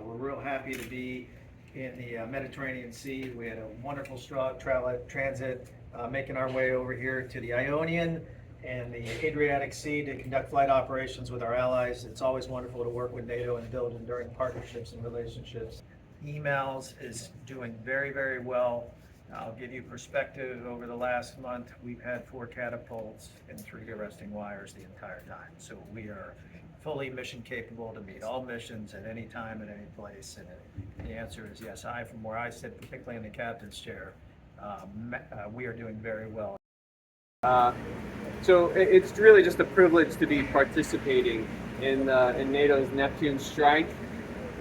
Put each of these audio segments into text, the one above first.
We're real happy to be in the Mediterranean Sea. We had a wonderful transit making our way over here to the Ionian and the Adriatic Sea to conduct flight operations with our allies. It's always wonderful to work with NATO and build enduring partnerships and relationships. Emails is doing very, very well. I'll give you perspective. Over the last month, we've had 4 catapults and 3 arresting wires the entire time. So we are fully mission capable to meet all missions at any time, at any place. And the answer is yes. From where I sit, particularly in the captain's chair, we are doing very well. So it's really just a privilege to be participating in NATO's Neptune Strike.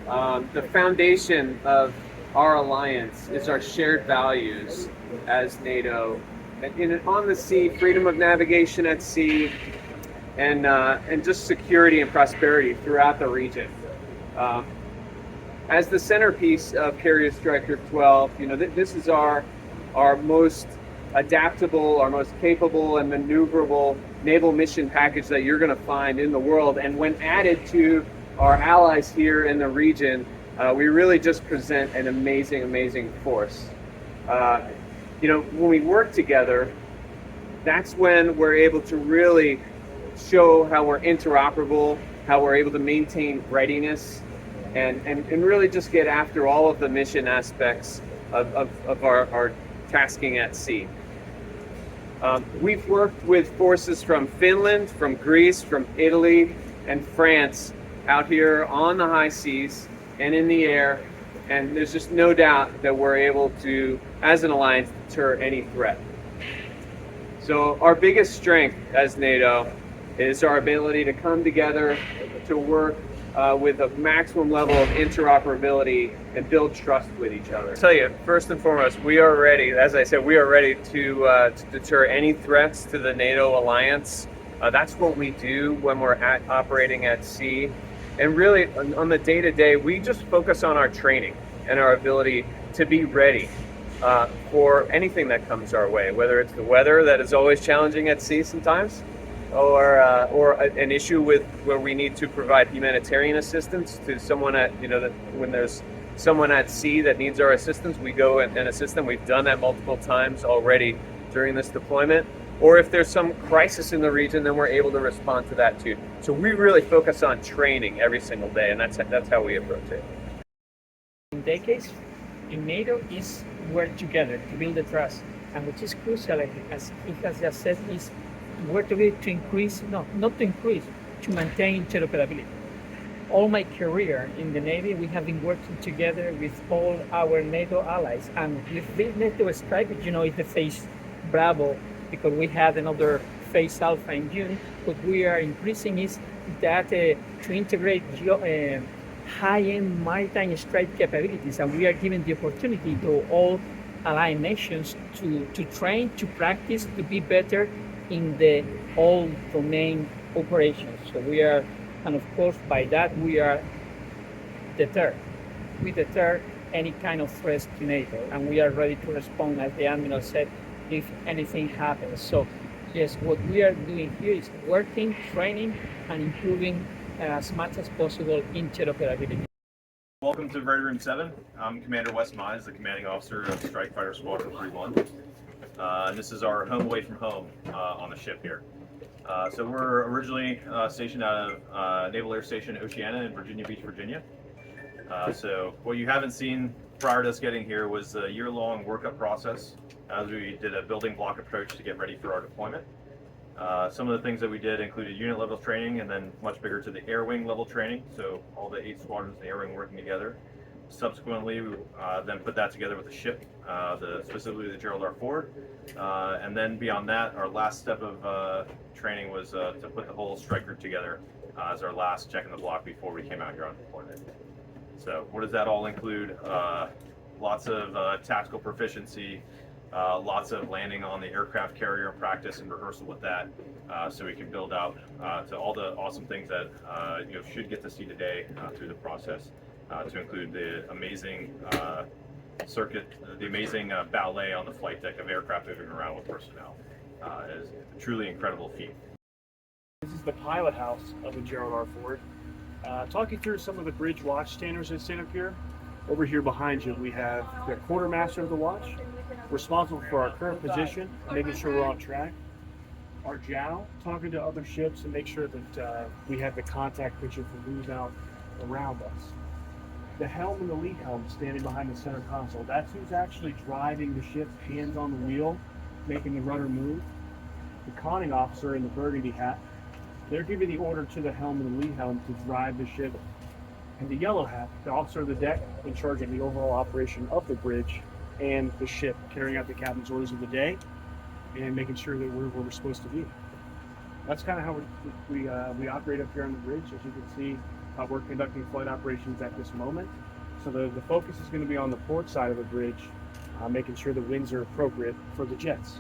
The foundation of our alliance is our shared values as NATO. On the sea, freedom of navigation at sea, and just security and prosperity throughout the region. As the centerpiece of Carrier Striker 12, this is our most adaptable, our most capable and maneuverable naval mission package that you're going to find in the world. And when added to our allies here in the region, we really just present an amazing force. When we work together, that's when we're able to really show how we're interoperable, how we're able to maintain readiness, and really just get after all of the mission aspects of our tasking at sea. We've worked with forces from Finland, from Greece, from Italy, and France out here on the high seas and in the air, and there's just no doubt that we're able to, as an alliance, deter any threat. So our biggest strength as NATO is our ability to come together, to work with a maximum level of interoperability and build trust with each other. I'll tell you, first and foremost, we are ready. As I said, we are ready to deter any threats to the NATO alliance. That's what we do when we're operating at sea. And really, on the day-to-day, we just focus on our training and our ability to be ready for anything that comes our way, whether it's the weather that is always challenging at sea sometimes, or an issue where we need to provide humanitarian assistance to someone when there's someone at sea that needs our assistance, we go and assist them. We've done that multiple times already during this deployment. Or if there's some crisis in the region, then we're able to respond to that too. So we really focus on training every single day, and that's how we approach it. In that case, in NATO is work together to build the trust, and which is crucial, as he has just said, is work together to increase, not to increase, to maintain interoperability. All my career in the Navy, we have been working together with all our NATO allies, and with this NATO strike, is the phase Bravo, because we had another phase Alpha in June. What we are increasing is that to integrate high-end maritime strike capabilities, and we are giving the opportunity to all allied nations to train, to practice, to be better in the all domain operations. So we are, and of course by that we are deterred. We deter any kind of threats to NATO, and we are ready to respond, as the Admiral said, if anything happens. So yes, what we are doing here is working, training, and improving as much as possible interoperability. Welcome to Ready Room 7. I'm Commander Wes Mize, the commanding officer of Strike Fighter Squadron 31. And this is our home away from home on the ship here. So we're originally stationed out of Naval Air Station Oceana in Virginia Beach, Virginia. So what you haven't seen prior to us getting here was a year-long workup process as we did a building block approach to get ready for our deployment. Some of the things that we did included unit level training, and then much bigger to the air wing level training, so all the 8 squadrons in the air wing working together. Subsequently, we then put that together with the ship, specifically the Gerald Ford. And then beyond that, our last step of training was to put the whole strike group together as our last check in the block before we came out here on deployment. So what does that all include? Lots of tactical proficiency, lots of landing on the aircraft carrier practice and rehearsal with that, so we can build out to all the awesome things that should get to see today through the process, to include the amazing circuit, the amazing ballet on the flight deck of aircraft moving around with personnel. It is a truly incredible feat. This is the pilot house of the Gerald R. Ford. Talk you through some of the bridge watch standards that stand up here. Over here behind you, we have the quartermaster of the watch, responsible for our current position, making sure we're on track. Our JAL, talking to other ships and make sure that we have the contact picture for who's out around us. The helm and the lead helm standing behind the center console, that's who's actually driving the ship, hands on the wheel, making the rudder move. The conning officer in the burgundy hat, they're giving the order to the helm and the lead helm to drive the ship. And the yellow hat, the officer of the deck, in charge of the overall operation of the bridge and the ship, carrying out the captain's orders of the day and making sure that we're where we're supposed to be. That's kind of how we operate up here on the bridge. As you can see, we're conducting flight operations at this moment. So the focus is going to be on the port side of the bridge, making sure the winds are appropriate for the jets.